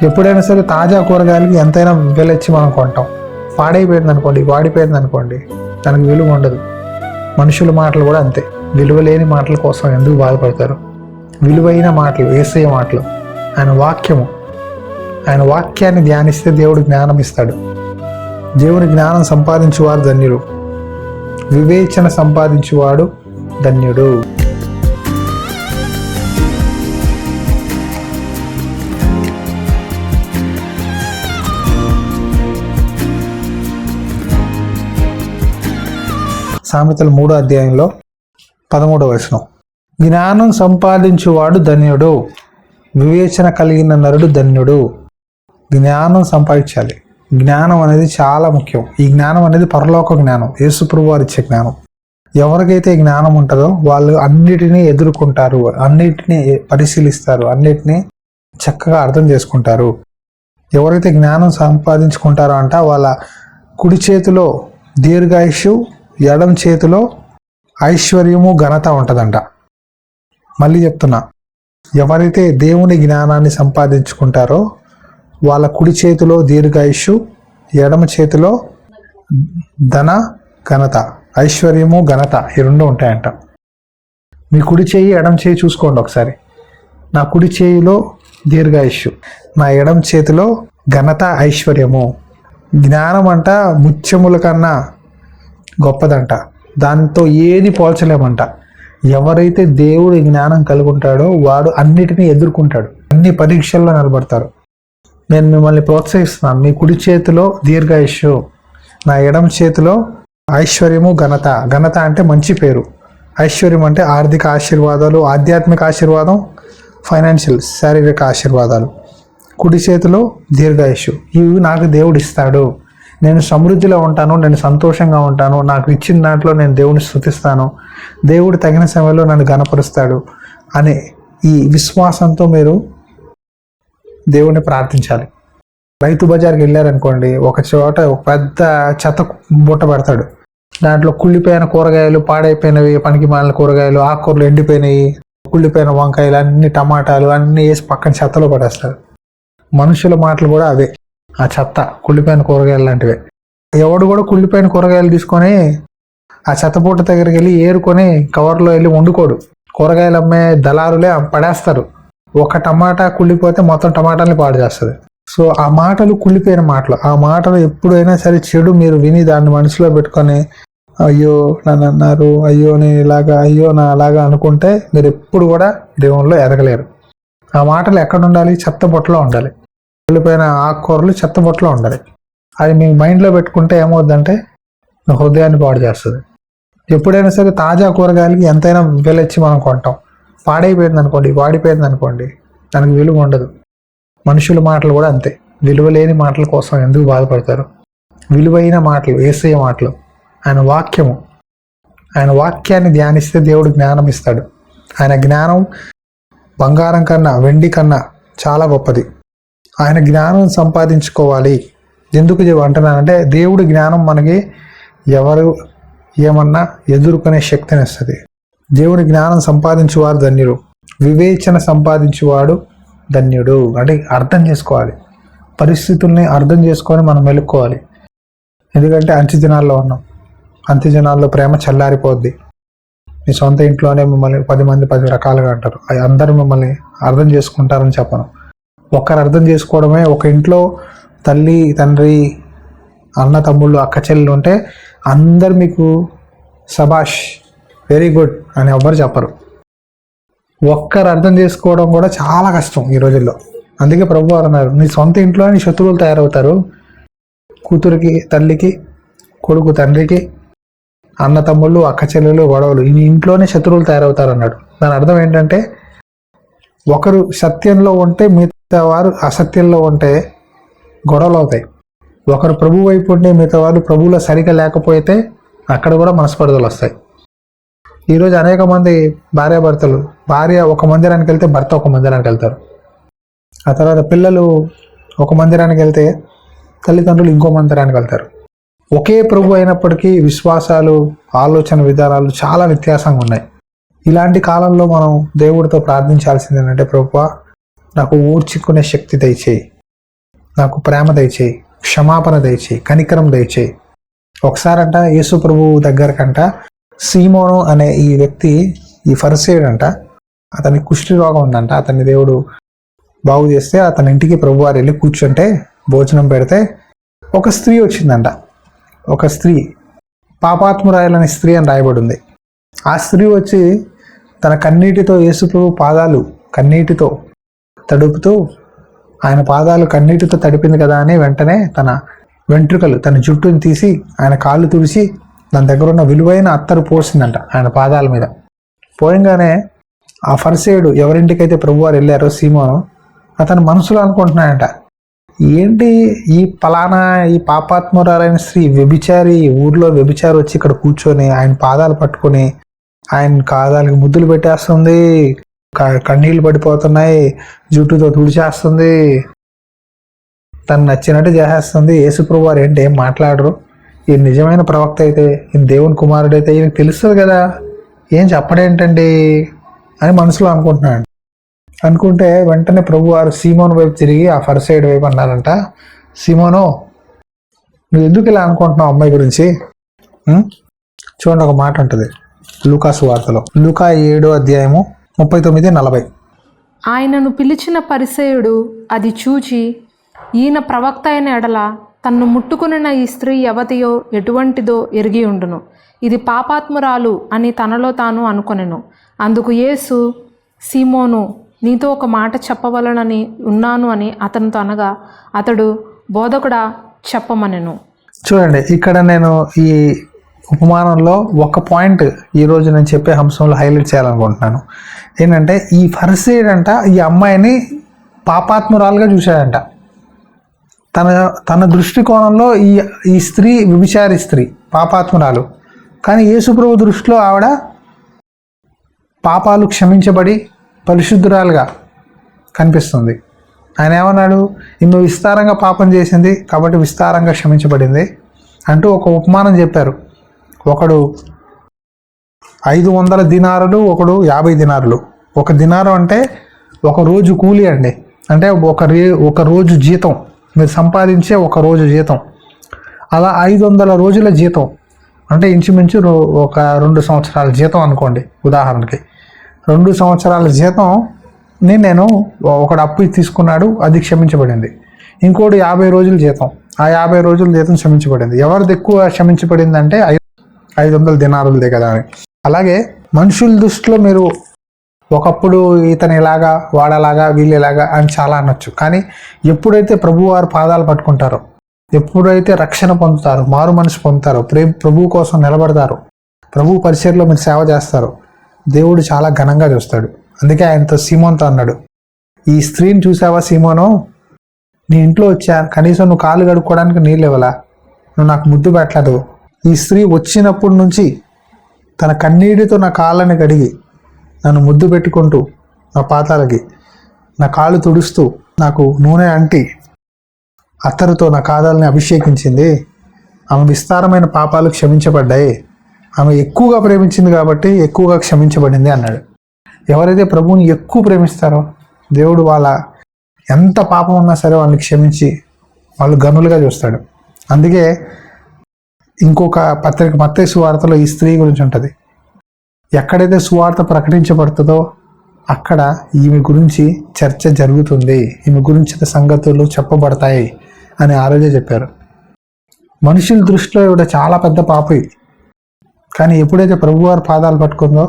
ఎప్పుడైనా సరే తాజా కూరగాయలకి ఎంతైనా విలువ మనం కొంటాం. పాడైపోయింది అనుకోండి, వాడిపోయింది అనుకోండి, దానికి విలువ ఉండదు. మనుషుల మాటలు కూడా అంతే. విలువ లేని మాటల కోసం ఎందుకు బాధపడతారు? విలువైన మాటలు, యేసయ్య మాటలు, ఆయన వాక్యము. ఆయన వాక్యాన్ని ధ్యానిస్తే దేవుడు జ్ఞానం ఇస్తాడు. దేవుని జ్ఞానం సంపాదించువారు ధన్యుడు, వివేచన సంపాదించువాడు ధన్యుడు. సామెతలు 3వ అధ్యాయంలో 13వ వచనం, జ్ఞానం సంపాదించువాడు ధన్యుడు, వివేచన కలిగిన నరుడు ధన్యుడు. జ్ఞానం సంపాదించాలి. జ్ఞానం అనేది చాలా ముఖ్యం. ఈ జ్ఞానం అనేది పరలోక జ్ఞానం, యేసుప్రభువు వారు ఇచ్చే జ్ఞానం. ఎవరికైతే జ్ఞానం ఉంటుందో వాళ్ళు అన్నిటినీ ఎదుర్కొంటారు, అన్నిటినీ పరిశీలిస్తారు, అన్నిటినీ చక్కగా అర్థం చేసుకుంటారు. ఎవరైతే జ్ఞానం సంపాదించుకుంటారో అంట వాళ్ళ కుడి చేతిలో దీర్ఘాయుష్యు, ఎడం చేతిలో ఐశ్వర్యము, ఘనత ఉంటుందంట. మళ్ళీ చెప్తున్నా, ఎవరైతే దేవుని జ్ఞానాన్ని సంపాదించుకుంటారో వాళ్ళ కుడి చేతిలో దీర్ఘాయుష్యు, ఎడమ చేతిలో ధన, ఘనత, ఐశ్వర్యము, ఘనత, ఈ రెండు ఉంటాయంట. మీ కుడి చేయి ఎడమ చేయి చూసుకోండి ఒకసారి. నా కుడి చేయిలో దీర్ఘాయుష్యు, నా ఎడమ చేతిలో ఘనత, ఐశ్వర్యము. జ్ఞానం అంట ముత్యముల కన్నా గొప్పదంట, దాంతో ఏది పోల్చలేమంట. ఎవరైతే దేవుడి జ్ఞానం కలిగి ఉంటాడో వాడు అన్నిటినీ ఎదుర్కొంటాడు, అన్ని పరీక్షల్లో నిలబడతారు. నేను మిమ్మల్ని ప్రోత్సహిస్తున్నాను. మీ కుడి చేతిలో దీర్ఘాయుష్యు, నా ఎడమ చేతిలో ఐశ్వర్యము, ఘనత. ఘనత అంటే మంచి పేరు, ఐశ్వర్యం అంటే ఆర్థిక ఆశీర్వాదాలు, ఆధ్యాత్మిక ఆశీర్వాదం, ఫైనాన్షియల్, శారీరక ఆశీర్వాదాలు. కుడి చేతిలో దీర్ఘాయుష్యు, ఇవి నాకు దేవుడు ఇస్తాడు. నేను సమృద్ధిలో ఉంటాను, నేను సంతోషంగా ఉంటాను, నాకు ఇచ్చిన దాంట్లో నేను దేవుడిని స్తుతిస్తాను, దేవుడు తగిన సమయంలో నన్ను ఘనపరుస్తాడు అనే ఈ విశ్వాసంతో మీరు దేవుడిని ప్రార్థించాలి. రైతు బజార్కి వెళ్ళారనుకోండి, ఒక చోట ఒక పెద్ద చెత్త బుట్ట పెడతాడు. దాంట్లో కుళ్ళిపోయిన కూరగాయలు, పాడైపోయినవి, పనికి మాలిన కూరగాయలు, ఆకుకూరలు ఎండిపోయినవి, కుళ్ళిపోయిన వంకాయలు, అన్ని టమాటాలు అన్నీ వేసి పక్కన చెత్తలో పడేస్తాడు. మనుషుల మాటలు కూడా అవే, ఆ చెత్త, కుళ్ళిపోయిన కూరగాయలు లాంటివే. ఎవడు కూడా కుళ్ళిపోయిన కూరగాయలు తీసుకొని ఆ చెత్తపూట దగ్గరికి వెళ్ళి ఏరుకొని కవర్లో వెళ్ళి వండుకోడు. కూరగాయలు అమ్మే దళారులే పడేస్తారు. ఒక టమాటా కుళ్ళిపోతే మొత్తం టమాటాలని పాడు చేస్తుంది. సో ఆ మాటలు కుళ్ళిపోయిన మాటలు. ఆ మాటలు ఎప్పుడైనా సరే చెడు మీరు విని దాన్ని మనసులో పెట్టుకొని అయ్యో నన్ను అన్నారు, అయ్యో నేను ఇలాగా, అయ్యో నా అలాగా అనుకుంటే మీరు ఎప్పుడు కూడా దేవునిలో ఎదగలేరు. ఆ మాటలు ఎక్కడ ఉండాలి? చెత్త బొట్టలో ఉండాలి. కుళ్ళిపోయిన ఆకుకూరలు చెత్త బొట్టలో ఉండాలి. అది మీ మైండ్లో పెట్టుకుంటే ఏమవుద్దంటే హృదయాన్ని పాడు చేస్తుంది. ఎప్పుడైనా సరే తాజా కూరగాయలకి ఎంతైనా విలువ మనం కొంటాం. పాడైపోయింది అనుకోండి, వాడిపోయింది అనుకోండి, దానికి విలువ ఉండదు. మనుషుల మాటలు కూడా అంతే. విలువ లేని మాటల కోసం ఎందుకు బాధపడతారు? విలువైన మాటలు, యేసయ్య మాటలు, ఆయన వాక్యము. ఆయన వాక్యాన్ని ధ్యానిస్తే దేవుడు జ్ఞానం ఇస్తాడు. ఆయన జ్ఞానం బంగారం కన్నా, వెండి కన్నా చాలా గొప్పది. ఆయన జ్ఞానం సంపాదించుకోవాలి. ఎందుకు అంటున్నానంటే దేవుడి జ్ఞానం మనకి ఎవరు ఏమన్నా ఎదుర్కొనే శక్తిని ఇస్తుంది. దేవుని జ్ఞానం సంపాదించువారు ధన్యుడు, వివేచన సంపాదించువాడు ధన్యుడు. అంటే అర్థం చేసుకోవాలి, పరిస్థితుల్ని అర్థం చేసుకొని మనం మెలుక్కోవాలి. ఎందుకంటే అంత్య దినాల్లో ఉన్నాం. అంత్య దినాల్లో ప్రేమ చల్లారిపోద్ది. మీ సొంత ఇంట్లోనే మిమ్మల్ని 10 మంది 10 రకాలుగా అంటారు. అవి అందరూ మిమ్మల్ని అర్థం చేసుకుంటారని చెప్పను. ఒకరు అర్థం చేసుకోవడమే. ఒక ఇంట్లో తల్లి, తండ్రి, అన్న, తమ్ముళ్ళు, అక్క చెల్లెలు ఉంటే అందరు మీకు సబాష్, వెరీ గుడ్ అని ఎవ్వరు చెప్పరు. ఒక్కరు అర్థం చేసుకోవడం కూడా చాలా కష్టం ఈ రోజుల్లో. అందుకే ప్రభువు అన్నారు, నీ సొంత ఇంట్లో నీ శత్రువులు తయారవుతారు. కూతురికి తల్లికి, కొడుకు తండ్రికి, అన్న తమ్ముళ్ళు, అక్క చెల్లెలు, గొడవలు, ఈ ఇంట్లోనే శత్రువులు తయారవుతారు అన్నాడు. దాని అర్థం ఏంటంటే ఒకరు సత్యంలో ఉంటే మిగతా వారు అసత్యంలో ఉంటే గొడవలు అవుతాయి. ఒకరు ప్రభు వైపు ఉంటే మిగతా వారు ప్రభువులో సరిగా లేకపోతే అక్కడ కూడా మనస్పర్ధలు వస్తాయి. ఈరోజు అనేక మంది భార్యాభర్తలు, భార్య ఒక మందిరానికి వెళ్తే భర్త ఒక మందిరానికి వెళ్తారు. ఆ తర్వాత పిల్లలు ఒక మందిరానికి వెళ్తే తల్లిదండ్రులు ఇంకో మందిరానికి వెళ్తారు. ఒకే ప్రభు అయినప్పటికీ విశ్వాసాలు, ఆలోచన విధానాలు చాలా వ్యత్యాసంగా ఉన్నాయి. ఇలాంటి కాలంలో మనం దేవుడితో ప్రార్థించాల్సింది ఏంటంటే, ప్రభువా నాకు ఊర్చుకునే శక్తి దయచేయి, నాకు ప్రేమ దయచేయి, క్షమాపణ దయచేయి, కనికరం దయచేయి. ఒకసారంట యేసు ప్రభు దగ్గరకంట సీమోను అనే ఈ వ్యక్తి, ఈ ఫరిసేయుడు అంట, అతనికి కుష్టి రోగం ఉందంట. అతన్ని దేవుడు బాగు చేస్తే అతని ఇంటికి ప్రభు వారు వెళ్ళి కూర్చుంటే భోజనం పెడితే ఒక స్త్రీ వచ్చిందంట. ఒక స్త్రీ, పాపాత్మురాయలని స్త్రీ అని రాయబడి ఉంది. ఆ స్త్రీ వచ్చి తన కన్నీటితో యేసు ప్రభు పాదాలు కన్నీటితో తడుపుతూ, ఆయన పాదాలు కన్నీటితో తడిపింది కదా అని వెంటనే తన వెంట్రుకలు, తన జుట్టుని తీసి ఆయన కాళ్ళు తుడిచి దాని దగ్గర ఉన్న విలువైన అత్తరు పోసిందంట ఆయన పాదాల మీద. పోయంగానే ఆ ఫరిసేయుడు ఎవరింటికైతే ప్రభువారు వెళ్ళారో సీమోను, అతను మనసులో అనుకుంటున్నాడంట, ఏంటి ఈ పలానా ఈ పాపాత్మురాలైన స్త్రీ వ్యభిచారి, ఊర్లో వ్యభిచారి వచ్చి ఇక్కడ కూర్చొని ఆయన పాదాలు పట్టుకొని ఆయన పాదాలకి ముద్దులు పెట్టేస్తుంది, కన్నీళ్ళు పడిపోతున్నాయి, జుట్టుతో తుడిచేస్తుంది, తను నచ్చినట్టు చేసేస్తుంది. యేసుప్రభు వారు ఏంటి ఏం మాట్లాడరు, ఈ నిజమైన ప్రవక్త అయితే, ఈ దేవుని కుమారుడు అయితే ఈయనకు తెలుస్తుంది కదా, ఏం చెప్పడేంటండి అని మనసులో అనుకుంటున్నాడు. అనుకుంటే వెంటనే ప్రభు వారు సీమోను వైపు తిరిగి ఆ ఫరిసేయుడి వైపు అన్నారంట, సీమోను, నువ్వు ఎందుకు ఇలా అనుకుంటున్నావు అమ్మాయి గురించి? చూడండి, ఒక మాట ఉంటుంది లూకా సువార్తలో, లూకా 7:39-40. ఆయనను పిలిచిన పరిసయుడు అది చూచి, ఈయన ప్రవక్త అయిన ఎడల తన్ను ముట్టుకున్న ఈ స్త్రీ ఎవతియో ఎటువంటిదో ఎరిగి ఉండును, ఇది పాపాత్మురాలు అని తనలో తాను అనుకొనెను. అందుకు యేసు, సీమోను, నీతో ఒక మాట చెప్పవలనని ఉన్నాను అని అతనితో అనగా, అతడు, బోధకుడా, చెప్పమనెను. చూడండి, ఇక్కడ నేను ఈ ఉపమానంలో ఒక పాయింట్ ఈరోజు నేను చెప్పే అంశంలో హైలైట్ చేయాలనుకుంటున్నాను. ఏంటంటే, ఈ ఫరిసేయుడు అంట ఈ అమ్మాయిని పాపాత్మురాలుగా చూశాడంట. తన దృష్టికోణంలో ఈ స్త్రీ వ్యభిచారి స్త్రీ, పాపాత్మురాలు. కానీ యేసుప్రభు దృష్టిలో ఆవిడ పాపాలు క్షమించబడి పరిశుద్ధురాలుగా కనిపిస్తుంది. ఆయన ఏమన్నాడు, ఈమె విస్తారంగా పాపం చేసింది కాబట్టి విస్తారంగా క్షమించబడింది అంటూ ఒక ఉపమానం చెప్పారు. ఒకడు 500 దినారులు, ఒకడు 50 దినారులు. 1 దినారు అంటే ఒక రోజు కూలి అండి, అంటే ఒక రోజు జీతం, మీరు సంపాదించే ఒక రోజు జీతం. అలా 500 రోజుల జీతం అంటే ఇంచుమించు ఒక 2 సంవత్సరాల జీతం అనుకోండి. ఉదాహరణకి 2 సంవత్సరాల జీతంని నేను ఒకడు అప్పు తీసుకున్నాడు, అది క్షమించబడింది. ఇంకోటి 50 రోజుల జీతం, ఆ 50 రోజుల జీతం క్షమించబడింది. ఎవరిది ఎక్కువ క్షమించబడింది అంటే 500 దినారులదే కదా అని. అలాగే మనుషుల దృష్టిలో మీరు ఒకప్పుడు ఇతను ఇలాగా, వాడలాగా, వీళ్ళలాగా అని చాలా అనొచ్చు. కానీ ఎప్పుడైతే ప్రభువారు పాదాలు పట్టుకుంటారో, ఎప్పుడైతే రక్షణ పొందుతారో, మారు మనసు పొందుతారో, ప్రభు కోసం నిలబడతారో, ప్రభు పరిచర్లో మీరు సేవ చేస్తారో, దేవుడు చాలా ఘనంగా చూస్తాడు. అందుకే ఆయనతో సీమోన్తో అన్నాడు, ఈ స్త్రీని చూసావా సీమోను, నీ ఇంట్లో వచ్చా, కనీసం నువ్వు కాళ్ళు కడుక్కోవడానికి నీళ్ళు ఇవ్వలా, నువ్వు నాకు ముద్దు పెట్టలేదు. ఈ స్త్రీ వచ్చినప్పటి నుంచి తన కన్నీటితో నా కాళ్ళని కడిగి నన్ను ముద్దు పెట్టుకుంటూ నా పాదాలకి నా కాళ్ళు తుడుస్తూ నాకు నూనె అంటి అత్తరుతో నా కాదాలని అభిషేకించింది. ఆమె విస్తారమైన పాపాలు క్షమించబడ్డాయి. ఆమె ఎక్కువగా ప్రేమించింది కాబట్టి ఎక్కువగా క్షమించబడింది అన్నాడు. ఎవరైతే ప్రభువుని ఎక్కువ ప్రేమిస్తారో దేవుడు వాళ్ళ ఎంత పాపం ఉన్నా సరే వాళ్ళని క్షమించి వాళ్ళు గనులుగా చూస్తాడు. అందుకే ఇంకొక పత్రిక మత్తయి సువార్తలో ఈ స్త్రీ గురించి ఉంటుంది. ఎక్కడైతే సువార్త ప్రకటించబడుతుందో అక్కడ ఈమె గురించి చర్చ జరుగుతుంది, ఈమె గురించి సంగతులు చెప్పబడతాయి అని ఆ రోజే చెప్పారు. మనుషుల దృష్టిలో ఇవిడ చాలా పెద్ద పాపి. కానీ ఎప్పుడైతే ప్రభువారు పాదాలు పట్టుకుందో,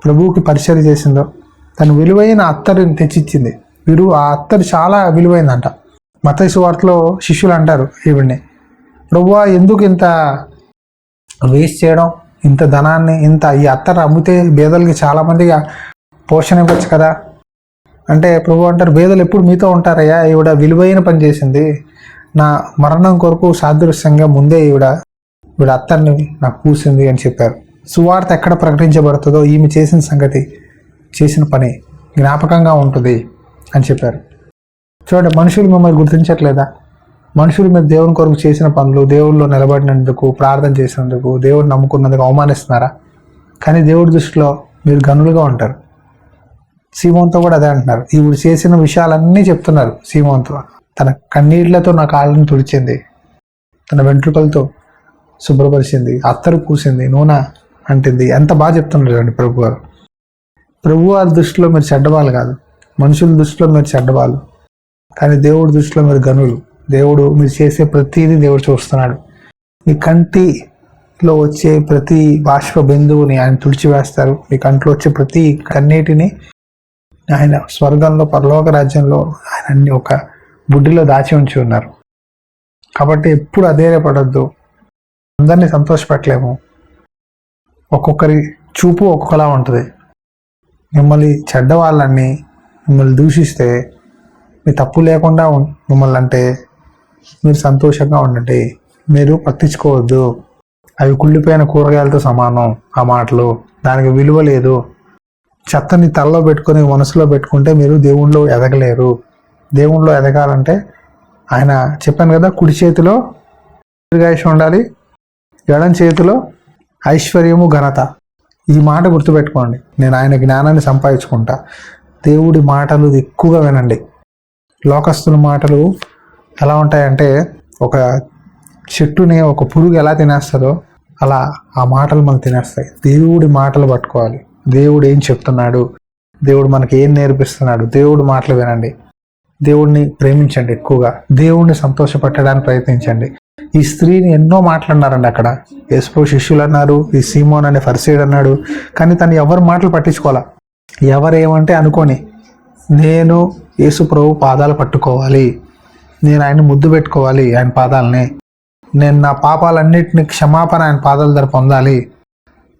ప్రభువుకి పరిచర్య చేసిందో, తను విలువైన అత్తరుని తెచ్చిచ్చింది. ఆ అత్తరు చాలా విలువైందంట. మత్తయి సువార్తలో శిష్యులు అంటారు ఈవిడ్ని, ప్రభువా ఎందుకు ఇంత వేస్ట్ చేయడం, ఇంత ధనాన్ని, ఈ అత్తరు అమ్మితే బేదలకి చాలామందిగా పోషణ ఇవ్వచ్చు కదా అంటే ప్రభు అంటారు, బేదలు ఎప్పుడు మీతో ఉంటారయ్యా, ఈవిడ విలువైన పని చేసింది, నా మరణం కొరకు సాదృశ్యంగా ముందే ఈవిడ అత్తర్ని నాకు పూసింది అని చెప్పారు. సువార్త ఎక్కడ ప్రకటించబడుతుందో ఈమె చేసిన సంగతి, చేసిన పని జ్ఞాపకంగా ఉంటుంది అని చెప్పారు. చూడండి, మనుషులు మిమ్మల్ని గుర్తించట్లేదా? మనుషులు మీరు దేవుని కొరకు చేసిన పనులు, దేవుళ్ళలో నిలబడినందుకు, ప్రార్థన చేసినందుకు, దేవుడిని నమ్ముకున్నందుకు అవమానిస్తున్నారా? కానీ దేవుడి దృష్టిలో మీరు గనులుగా ఉంటారు. సీమోన్తో కూడా అదే అంటున్నారు. ఈవిడ చేసిన విషయాలన్నీ చెప్తున్నారు సీమోన్తో. తన కన్నీళ్లతో నా కాళ్ళను తుడిచింది, తన వెంట్రుకలతో శుభ్రపరిచింది, అత్తరు పూసింది, నూనె అంటింది. ఎంత బాగా చెప్తున్నారు అండి ప్రభువారు. ప్రభువారి దృష్టిలో మీరు చెడ్డవాళ్ళు కాదు, మనుషుల దృష్టిలో మీరు చెడ్డవాళ్ళు, కానీ దేవుడి దృష్టిలో మీరు గనులు. దేవుడు మీరు చేసే ప్రతిదీ దేవుడు చూస్తున్నాడు. మీ కంటిలో వచ్చే ప్రతి బాష్ప బిందువుని ఆయన తుడిచివేస్తారు. మీ కంట్లో వచ్చే ప్రతి కన్నీటిని ఆయన స్వర్గంలో పరలోక రాజ్యంలో ఆయన అన్ని ఒక బుడ్డిలో దాచి ఉంచి ఉన్నారు. కాబట్టి ఎప్పుడు అధైర్యపడొద్దు. అందరినీ సంతోషపెట్టలేము. ఒక్కొక్కరి చూపు ఒక్కొక్కలా ఉంటుంది. మిమ్మల్ని చెడ్డవాళ్ళని మిమ్మల్ని దూషిస్తే మీ తప్పు లేకుండా మిమ్మల్ని అంటే మీరు సంతోషంగా ఉండండి. మీరు పట్టించుకోవద్దు. అవి కుళ్ళిపోయిన కూరగాయలతో సమానం. ఆ మాటలు దానికి విలువ లేదు. చెత్తని తలలో పెట్టుకొని మనసులో పెట్టుకుంటే మీరు దేవుణ్ణిలో ఎదగలేరు. దేవుణ్ణిలో ఎదగాలంటే ఆయన చెప్పాను కదా, కుడి చేతిలో దీర్ఘాయుష్యం ఉండాలి, ఎడం చేతిలో ఐశ్వర్యము ఘనత. ఈ మాట గుర్తుపెట్టుకోండి. నేను ఆయన జ్ఞానాన్ని సంపాదించుకుంటా. దేవుడి మాటలు ఎక్కువగా వినండి. లోకస్తుల మాటలు ఎలా ఉంటాయంటే, ఒక చెట్టుని ఒక పురుగు ఎలా తినేస్తుందో అలా ఆ మాటలు మనకు తినేస్తాయి. దేవుడి మాటలు పట్టుకోవాలి. దేవుడు ఏం చెప్తున్నాడు, దేవుడు మనకి ఏం నేర్పిస్తున్నాడు, దేవుడి మాటలు వినండి. దేవుడిని ప్రేమించండి. ఎక్కువగా దేవుడిని సంతోషపెట్టడానికి ప్రయత్నించండి. ఈ స్త్రీని ఎన్నో మాట్లాడినారండి అక్కడ. యేసు శిష్యులు అన్నారు, ఈ సీమోన్ అనే ఫరిసీయుడు అన్నాడు, కానీ తను ఎవరి మాటలు పట్టించుకోవాలా. ఎవరేమంటే అనుకోని, నేను యేసు ప్రభు పాదాలు పట్టుకోవాలి, నేను ఆయన ముద్దు పెట్టుకోవాలి, ఆయన పాదాలని, నేను నా పాపాలన్నిటిని క్షమాపణ ఆయన పాదాల దగ్గర పొందాలి,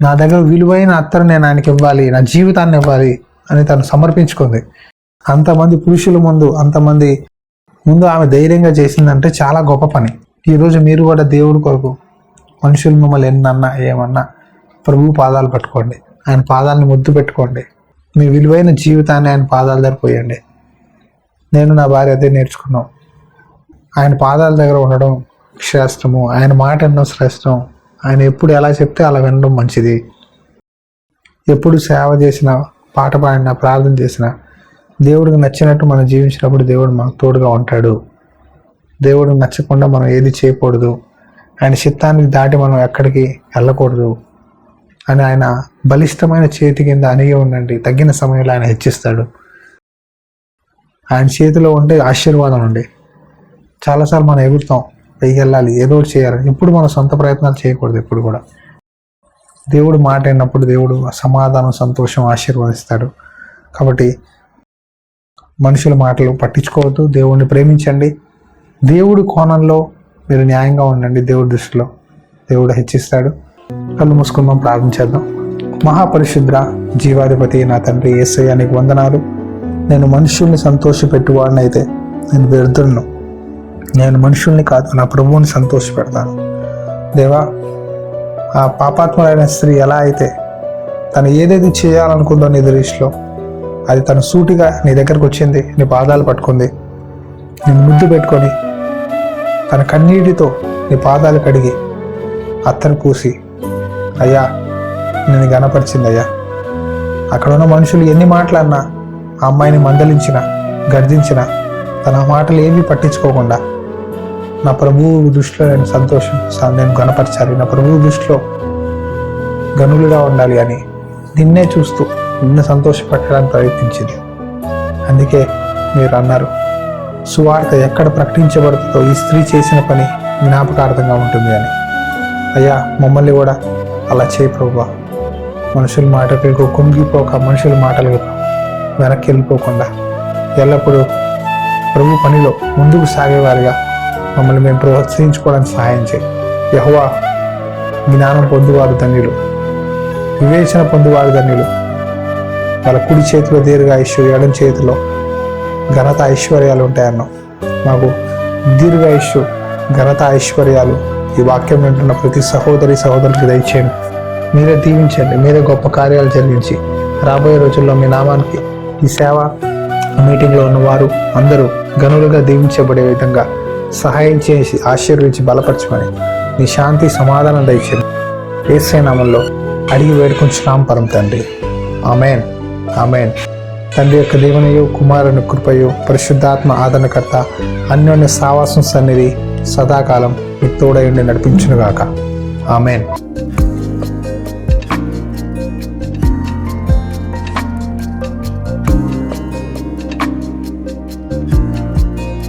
నా దగ్గర విలువైన అత్తరు నేను ఆయనకి ఇవ్వాలి, నా జీవితాన్ని ఇవ్వాలి అని తను సమర్పించుకుంది. అంతమంది పురుషుల ముందు, అంతమంది ముందు ఆమె ధైర్యంగా చేసిందంటే చాలా గొప్ప పని. ఈరోజు మీరు కూడా దేవుడి కొరకు, మనుషులు మిమ్మల్ని ఎన్నన్నా ఏమన్నా, ప్రభు పాదాలు పట్టుకోండి, ఆయన పాదాలని ముద్దు పెట్టుకోండి, మీ విలువైన జీవితాన్ని ఆయన పాదాల దగ్గర పోయండి. నేను నా భార్య అదే నేర్చుకున్నాం. ఆయన పాదాల దగ్గర ఉండడం శ్రేష్టము, ఆయన మాట ఎన్నో శ్రేష్టం. ఆయన ఎప్పుడు ఎలా చెప్తే అలా వినడం మంచిది. ఎప్పుడు సేవ చేసినా, పాట పాడినా, ప్రార్థన చేసినా, దేవుడికి నచ్చినట్టు మనం జీవించినప్పుడు దేవుడు మనకు తోడుగా ఉంటాడు. దేవుడికి నచ్చకుండా మనం ఏది చేయకూడదు, ఆయన చిత్తానికి దాటి మనం ఎక్కడికి వెళ్ళకూడదు అని ఆయన బలిష్టమైన చేతి కింద అణిగి ఉండండి. తగ్గిన సమయంలో ఆయన హెచ్చిస్తాడు. ఆయన చేతిలో ఉంటే ఆశీర్వాదం ఉండి. చాలాసార్లు మనం ఎగురుతాం, పైకి వెళ్ళాలి, ఏదో ఒకటి చేయాలి. ఇప్పుడు మన సొంత ప్రయత్నాలు చేయకూడదు. ఎప్పుడు కూడా దేవుడు మాట అయినప్పుడు దేవుడు సమాధానం, సంతోషం ఆశీర్వదిస్తాడు. కాబట్టి మనుషుల మాటలు పట్టించుకోవద్దు. దేవుడిని ప్రేమించండి. దేవుడి కోణంలో మీరు న్యాయంగా ఉండండి. దేవుడి దృష్టిలో దేవుడు హెచ్చిస్తాడు. కళ్ళు మూసుకుని మనం ప్రార్థించేద్దాం. మహాపరిశుద్ర జీవాధిపతి నా తండ్రి యేసయ్య, నీకు వందనాలు. నేను మనుషుల్ని సంతోషపెట్టువాడినైతే నేను వ్యర్థులను. నేను మనుషుల్ని కాదు, నా ప్రభువుని సంతోషపెడతాను. దేవా, ఆ పాపాత్ములైన స్త్రీ ఎలా అయితే తను ఏదైతే చేయాలనుకుందో నీ దృష్టిలో, అది తను సూటిగా నీ దగ్గరకు వచ్చింది, నీ పాదాలు పట్టుకుంది, నేను ముద్దు పెట్టుకొని తన కన్నీటితో నీ పాదాలు కడిగి అత్తరు పూసి, అయ్యా నేను గణపరిచింది. అయ్యా, అక్కడ ఉన్న మనుషులు ఎన్ని మాటలన్నా, ఆ అమ్మాయిని మందలించిన, గర్జించిన, తన మాటలు ఏమీ పట్టించుకోకుండా నా ప్రభువు దృష్టిలో నేను గణపరచాలి, నా ప్రభువు దృష్టిలో గనులుగా ఉండాలి అని నిన్నే చూస్తూ నిన్ను సంతోషపెట్టడానికి ప్రయత్నించింది. అందుకే మీరు అన్నారు, సువార్త ఎక్కడ ప్రకటించబడుతుందో ఈ స్త్రీ చేసిన పని జ్ఞాపకార్థంగా ఉంటుంది అని. అయ్యా, మమ్మల్ని కూడా అలా చేయి ప్రభువా. మనుషుల మాటలకు కుంగిపోక, మనుషుల మాటలకు వెనక్కి వెళ్ళిపోకుండా ఎల్లప్పుడూ ప్రభు పనిలో ముందుకు సాగేవారిగా మమ్మల్ని మేము ప్రోత్సహించుకోవడానికి సహాయం చేయి. యెహోవా, జ్ఞానం పొందువారు ధన్యులు, వివేచన పొందువారు ధన్యులు. వాళ్ళ కుడి చేతిలో దీర్ఘాయుష్యు, ఎడం చేతిలో ఘనత ఐశ్వర్యాలు ఉంటాయన్నాం. మాకు దీర్ఘాయుష్యు, ఘనత ఐశ్వర్యాలు ఈ వాక్యం వింటున్న ప్రతి సహోదరులకు దయచేయండి. మీరే దీవించండి, మీరే గొప్ప కార్యాలు జరిగించి రాబోయే రోజుల్లో మీ నామానికి ఈ సేవ మీటింగ్లో ఉన్నవారు అందరూ గనులుగా దీవించబడే విధంగా సహాయం చేసి ఆశీర్వించి బలపరచమని నీ శాంతి సమాధానం దయచేయండి. యేసయ్య నామములో అడిగి వేడుకుంటున్నాం పరమ తండ్రి. ఆమేన్, ఆమేన్. తండ్రి యొక్క దీవెనయు, కుమారుని కృపయు, పరిశుద్ధాత్మ ఆదరణకర్త అన్యోన్య సావాసం సన్నిధి సదాకాలం మీకు తోడై ఉండి నడిపించునుగాక. ఆమెన్.